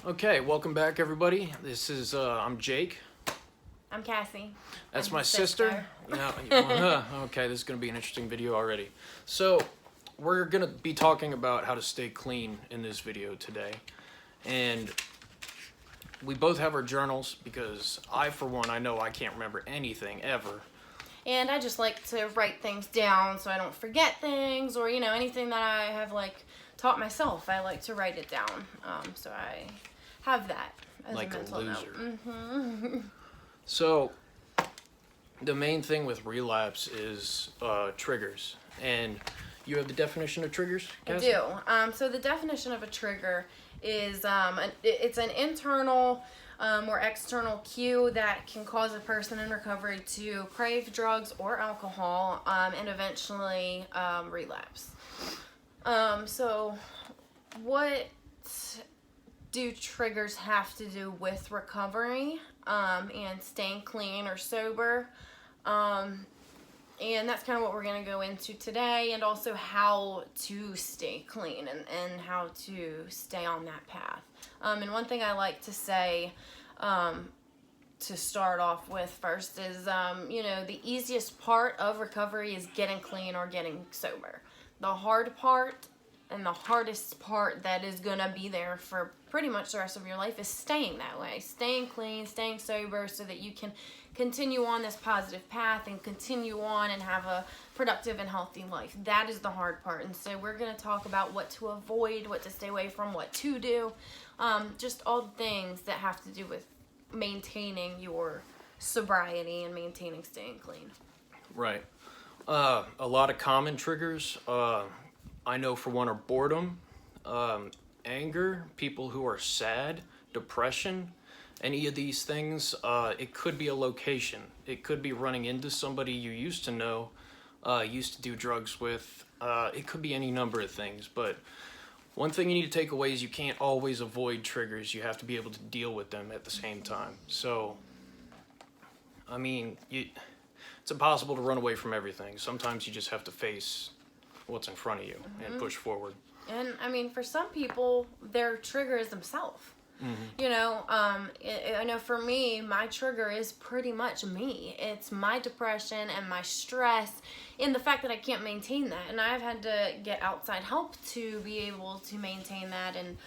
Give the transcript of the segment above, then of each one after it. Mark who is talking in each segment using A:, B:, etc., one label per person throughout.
A: Okay, welcome back, everybody. This is I'm Jake.
B: I'm Cassie.
A: That's
B: I'm
A: my
B: his
A: sister. Okay, this is gonna be an interesting video already. So, we're gonna be talking about how to stay clean in this video today, and we both have our journals because I, for one, I know I can't remember anything ever.
B: And I just like to write things down so I don't forget things or, anything that I have, taught myself. I like to write it down. So I have that as
A: Like
B: a
A: a
B: mental
A: loser.
B: note. Mm-hmm.
A: So, the main thing with relapse is triggers, and you have the definition of triggers,
B: I
A: Cassie?
B: do. So the definition of a trigger is it's an internal or external cue that can cause a person in recovery to crave drugs or alcohol and eventually relapse. So what do triggers have to do with recovery and staying clean or sober? And that's kind of what we're going to go into today, and also how to stay clean and how to stay on that path. And one thing I like to say to start off with first is, the easiest part of recovery is getting clean or getting sober. The hard part and the hardest part that is going to be there for pretty much the rest of your life is staying that way, staying clean, staying sober, so that you can continue on this positive path and continue on and have a productive and healthy life. That is the hard part. And so we're going to talk about what to avoid, what to stay away from, what to do, just all the things that have to do with maintaining your sobriety and maintaining staying clean.
A: Right. A lot of common triggers, I know for one, are boredom, anger, people who are sad, depression, any of these things. It could be a location. It could be running into somebody you used to know, used to do drugs with. It could be any number of things, but one thing you need to take away is you can't always avoid triggers. You have to be able to deal with them at the same time. So, I mean, it's impossible to run away from everything. Sometimes you just have to face what's in front of you and push forward.
B: And I mean, for some people, their trigger is themselves. I know for me, my trigger is pretty much me. It's my depression and my stress and the fact that I can't maintain that. And I've had to get outside help to be able to maintain that. And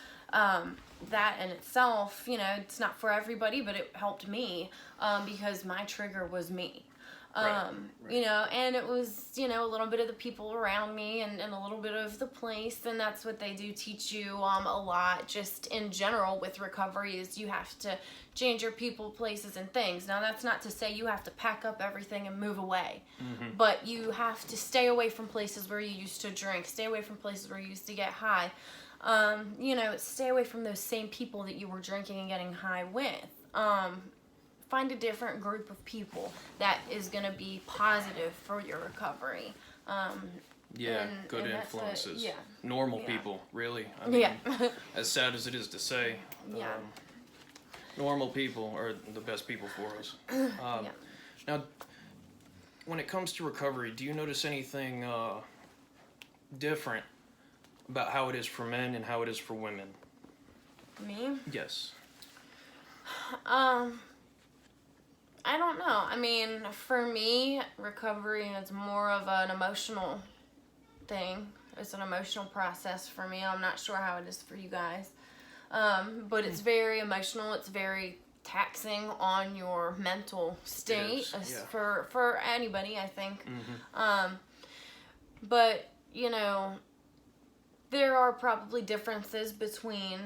B: that in itself, it's not for everybody, but it helped me because my trigger was me.
A: Right.
B: And it was, a little bit of the people around me and a little bit of the place, and that's what they do teach you a lot, just in general with recovery, is you have to change your people, places, and things. Now, that's not to say you have to pack up everything and move away, but you have to stay away from places where you used to drink, stay away from places where you used to get high, stay away from those same people that you were drinking and getting high with. Find a different group of people that is going to be positive for your recovery.
A: Good influences.
B: Normal
A: people, really. I mean, as sad as it is to say, normal people are the best people for us. Now, when it comes to recovery, do you notice anything different about how it is for men and how it is for women?
B: Me?
A: Yes.
B: I don't know. I mean, for me, recovery is more of an emotional thing. It's an emotional process for me. I'm not sure how it is for you guys. But it's very emotional. It's very taxing on your mental state for anybody, I think. But, there are probably differences between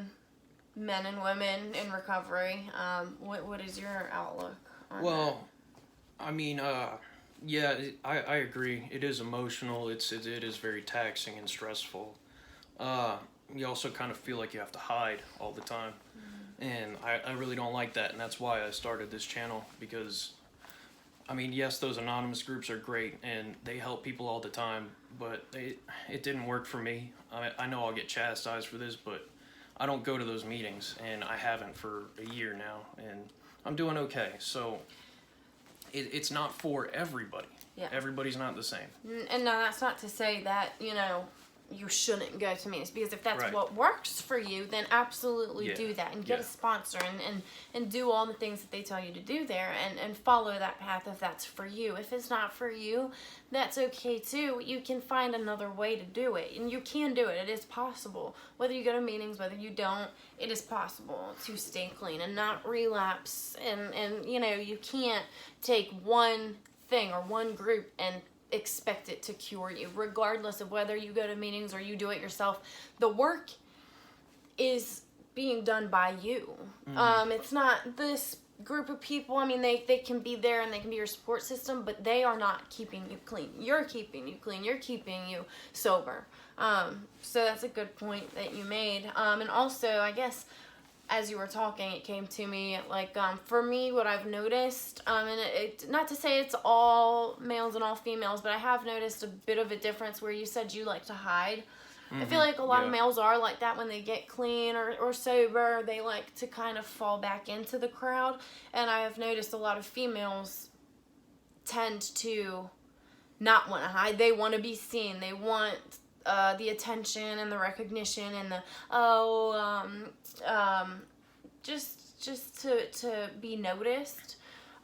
B: men and women in recovery. What is your outlook?
A: Well, I mean, I agree. It is emotional. It is very taxing and stressful. You also kind of feel like you have to hide all the time, and I really don't like that. And that's why I started this channel, because, I mean, yes, those anonymous groups are great and they help people all the time, but it didn't work for me. I know I'll get chastised for this, but I don't go to those meetings, and I haven't for a year now, and I'm doing okay. So it's not for everybody.
B: Yeah.
A: Everybody's not the same.
B: And now that's not to say that, you shouldn't go to meetings, because if that's
A: Right.
B: what works for you, then absolutely
A: Yeah.
B: do that and get
A: Yeah.
B: a sponsor and do all the things that they tell you to do there, and follow that path if that's for you. If it's not for you, that's okay too. You can find another way to do it, and you can do it. It is possible. Whether you go to meetings, whether you don't, it is possible to stay clean and not relapse. And you know, you can't take one thing or one group and expect it to cure you, regardless of whether you go to meetings or you do it yourself. The work is being done by you. It's not this group of people. I mean, they can be there and they can be your support system, but they are not keeping you clean. You're keeping you clean. You're keeping you sober. So that's a good point that you made. And also, I guess, as you were talking, it came to me, like, for me, what I've noticed, and it not to say it's all males and all females, but I have noticed a bit of a difference where you said you like to hide. I feel like a lot of males are like that when they get clean or sober. They like to kind of fall back into the crowd. And I have noticed a lot of females tend to not want to hide. They want to be seen. They want the attention and the recognition and the just to be noticed.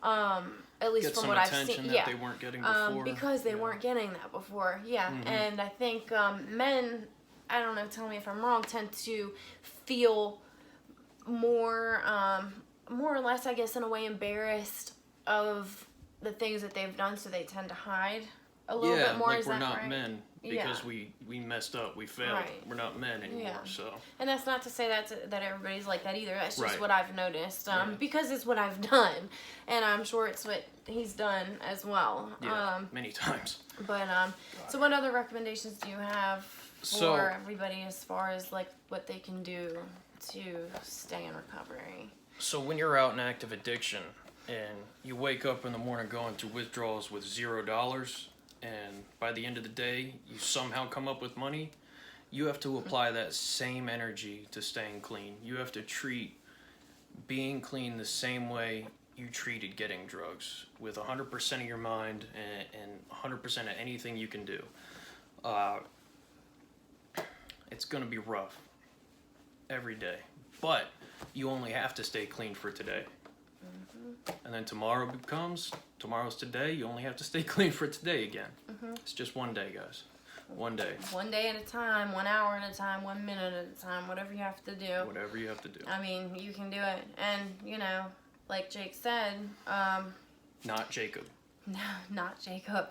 B: At least
A: Get
B: from
A: some
B: what I've
A: attention
B: seen,
A: that they weren't getting before.
B: because they weren't getting that before. Yeah, and I think men, I don't know, tell me if I'm wrong, tend to feel more or less, I guess, in a way, embarrassed of the things that they've done, so they tend to hide a little bit more.
A: Like
B: Is
A: we're
B: that
A: not
B: right?
A: men because we messed up, we failed.
B: Right.
A: We're not men anymore.
B: Yeah.
A: So
B: And that's not to say that everybody's like that either. That's just
A: Right.
B: what I've noticed.
A: Yeah.
B: Because it's what I've done, and I'm sure it's what he's done as well.
A: many times.
B: But so what other recommendations do you have for
A: So-
B: everybody as far as like what they can do to stay in recovery?
A: So when you're out in active addiction and you wake up in the morning going through withdrawals with $0, and by the end of the day you somehow come up with money, you have to apply that same energy to staying clean. You have to treat being clean the same way you treated getting drugs, with 100% of your mind and 100% of anything you can do. It's going to be rough every day, but you only have to stay clean for today. And then tomorrow's today, you only have to stay clean for today again. It's just one day, guys. One day.
B: One day at a time, 1 hour at a time, 1 minute at a time, whatever you have to do.
A: Whatever you have to do.
B: I mean, you can do it. And, you know, like Jake said,
A: Not Jacob.
B: no, not Jacob.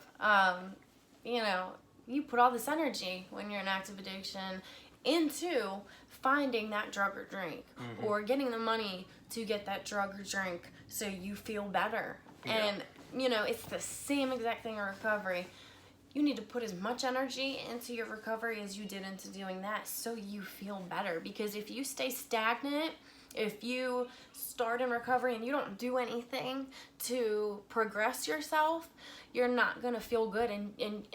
B: You know, you put all this energy when you're in active addiction into finding that drug or drink, or getting the money to get that drug or drink so you feel better.
A: Yeah.
B: And, you know, it's the same exact thing in recovery. You need to put as much energy into your recovery as you did into doing that so you feel better. Because if you stay stagnant, if you start in recovery and you don't do anything to progress yourself, you're not going to feel good, and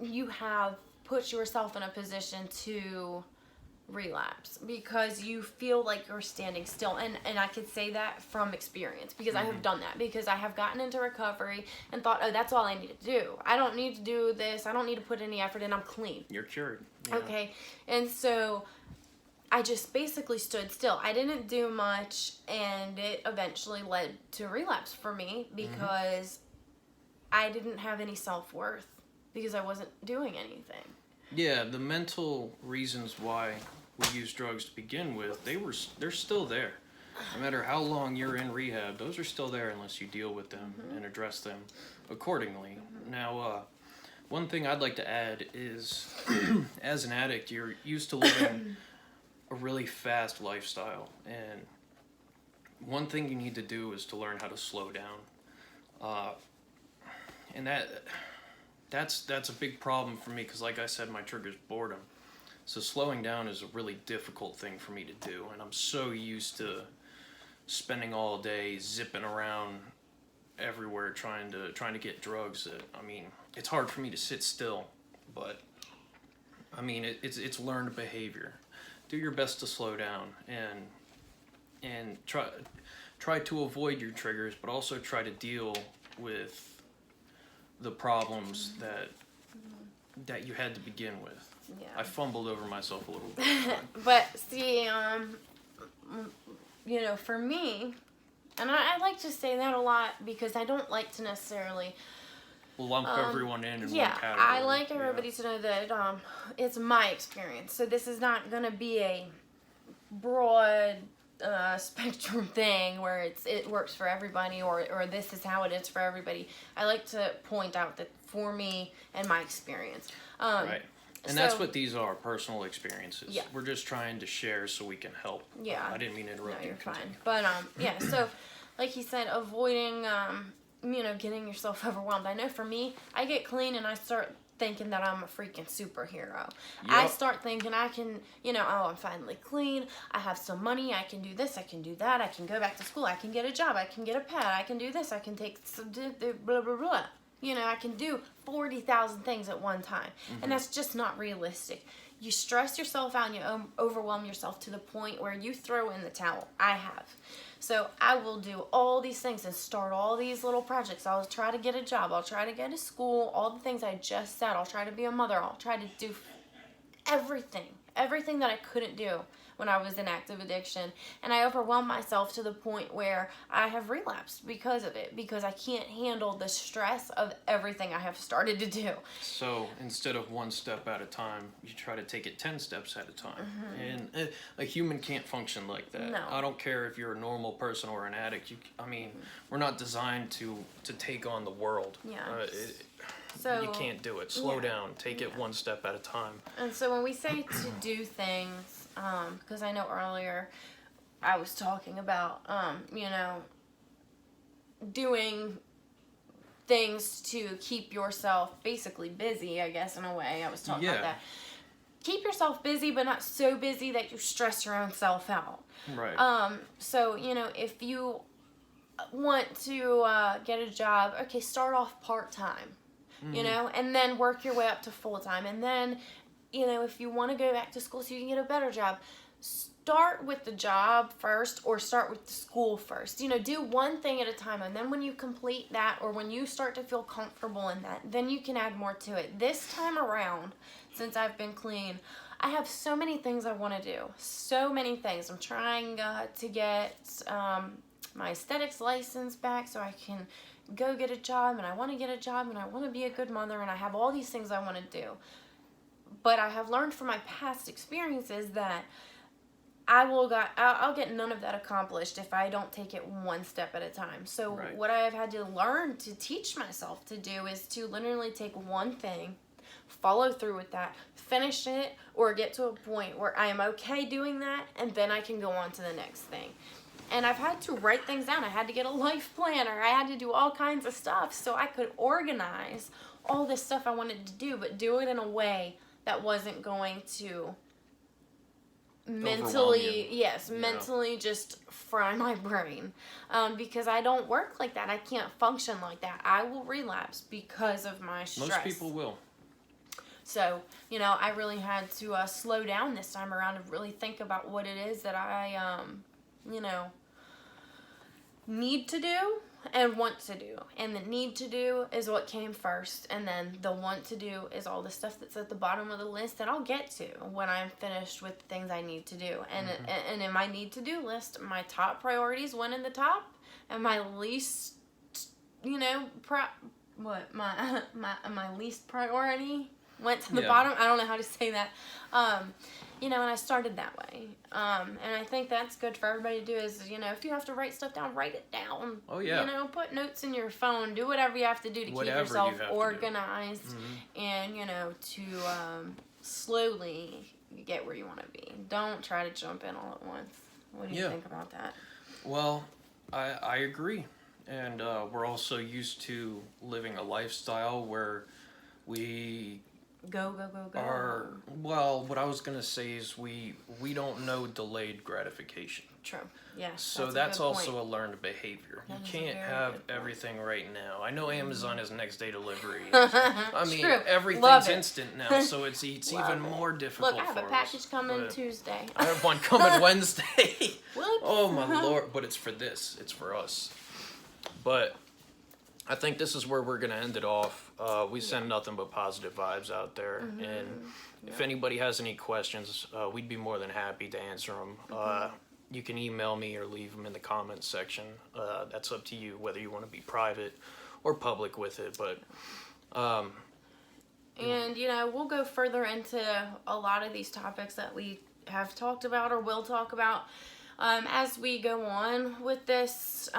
B: you have put yourself in a position to relapse because you feel like you're standing still. And I could say that from experience, because I have done that, because I have gotten into recovery and thought, oh, that's all I need to do. I don't need to do this. I don't need to put any effort in. I'm clean.
A: You're cured. you know?
B: Okay. And so I just basically stood still. I didn't do much, and it eventually led to relapse for me because I didn't have any self-worth because I wasn't doing anything.
A: Yeah, the mental reasons why we use drugs to begin with, they're still there. No matter how long you're in rehab, those are still there unless you deal with them and address them accordingly. Now, one thing I'd like to add is, as an addict, you're used to living a really fast lifestyle, and one thing you need to do is to learn how to slow down. And that's a big problem for me, because like I said, my trigger's boredom. So slowing down is a really difficult thing for me to do, and I'm so used to spending all day zipping around everywhere trying to get drugs that, I mean, it's hard for me to sit still. But I mean, it's learned behavior. Do your best to slow down and try to avoid your triggers, but also try to deal with the problems that you had to begin with.
B: Yeah.
A: I fumbled over myself a little bit.
B: But see, you know, for me, and I like to say that a lot because I don't like to necessarily
A: Lump everyone in one
B: yeah,
A: category.
B: I like everybody to know that it's my experience. So this is not going to be a broad spectrum thing where it works for everybody or this is how it is for everybody. I like to point out that for me and my experience.
A: Right. And that's what these are, personal experiences.
B: Yeah.
A: We're just trying to share so we can help.
B: Yeah.
A: I didn't mean to interrupt you.
B: You're fine. But yeah, so like he said, avoiding you know, getting yourself overwhelmed. I know for me, I get clean and I start thinking that I'm a freaking superhero. Yep. I start thinking I can, you know, oh, I'm finally clean. I have some money. I can do this. I can do that. I can go back to school. I can get a job. I can get a pet. I can do this. I can take some blah, blah, blah. You know, I can do 40,000 things at one time. Mm-hmm. And that's just not realistic. You stress yourself out and you overwhelm yourself to the point where you throw in the towel. I have. So I will do all these things and start all these little projects. I'll try to get a job. I'll try to get a school. All the things I just said. I'll try to be a mother. I'll try to do everything. Everything that I couldn't do when I was in active addiction. And I overwhelmed myself to the point where I have relapsed because of it. Because I can't handle the stress of everything I have started to do.
A: So instead of one step at a time, you try to take it 10 steps at a time. Mm-hmm. And a human can't function like that.
B: No.
A: I don't care if you're a normal person or an addict. We're not designed to take on the world.
B: Yeah.
A: So you can't do it. Slow down. Take it one step at a time.
B: And so when we say to do things, because I know earlier I was talking about, you know, doing things to keep yourself basically busy, I guess, in a way. I was talking about that. Keep yourself busy, but not so busy that you stress your own self out.
A: Right.
B: So, you know, if you want to get a job, okay, start off part-time. You know, and then work your way up to full-time. And then, you know, if you want to go back to school so you can get a better job, start with the job first or start with the school first. You know, do one thing at a time. And then when you complete that or when you start to feel comfortable in that, then you can add more to it. This time around, since I've been clean, I have so many things I want to do. So many things. I'm trying to get my aesthetics license back so I can go get a job, and I want to get a job, and I want to be a good mother, and I have all these things I want to do. But I have learned from my past experiences that I'll get none of that accomplished if I don't take it one step at a time. So what I have had to learn to teach myself to do is to literally take one thing, follow through with that, finish it, or get to a point where I am okay doing that, and then I can go on to the next thing. And I've had to write things down. I had to get a life planner. I had to do all kinds of stuff so I could organize all this stuff I wanted to do, but do it in a way that wasn't going to mentally just fry my brain. Because I don't work like that. I can't function like that. I will relapse because of my stress.
A: Most people will.
B: So, you know, I really had to slow down this time around and really think about what it is that I you know, need to do and want to do. And the need to do is what came first. And then the want to do is all the stuff that's at the bottom of the list that I'll get to when I'm finished with the things I need to do. And and in my need to do list, my top priorities went in the top, and my least, you know, my least priority went to the bottom. I don't know how to say that. You know, and I started that way. And I think that's good for everybody to do is, you know, if you have to write stuff down, write it down.
A: Oh, yeah.
B: You know, put notes in your phone. Do whatever you have to do to keep yourself organized and, you know, to slowly get where you want to be. Don't try to jump in all at once. What do you think about that?
A: Well, I agree. And we're also used to living a lifestyle where we...
B: Go.
A: Well, what I was going to say is we don't know delayed gratification.
B: True. Yes.
A: So that's also a learned behavior. You can't have everything right now. I know Amazon is next day delivery. I mean, everything's instant now, so it's even more difficult.
B: Look, I have a package coming Tuesday.
A: I have one coming Wednesday. Oh my Lord! But it's for this. It's for us. But I think this is where we're gonna end it off. We send nothing but positive vibes out there, and if anybody has any questions, we'd be more than happy to answer them. You can email me or leave them in the comments section. That's up to you whether you want to be private or public with it. But
B: and we'll go further into a lot of these topics that we have talked about or will talk about as we go on with this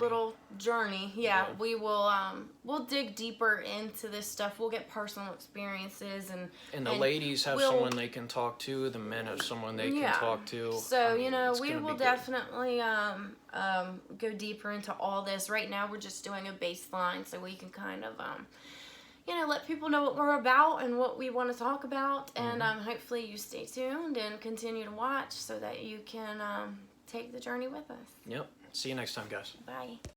B: little journey. Yeah, we will we'll dig deeper into this stuff. We'll get personal experiences,
A: and the ladies have someone they can talk to, the men have someone they can talk to.
B: So we will definitely go deeper into all this. Right now we're just doing a baseline so we can kind of let people know what we're about and what we want to talk about. And hopefully you stay tuned and continue to watch so that you can take the journey with us.
A: Yep. See you next time, guys.
B: Bye.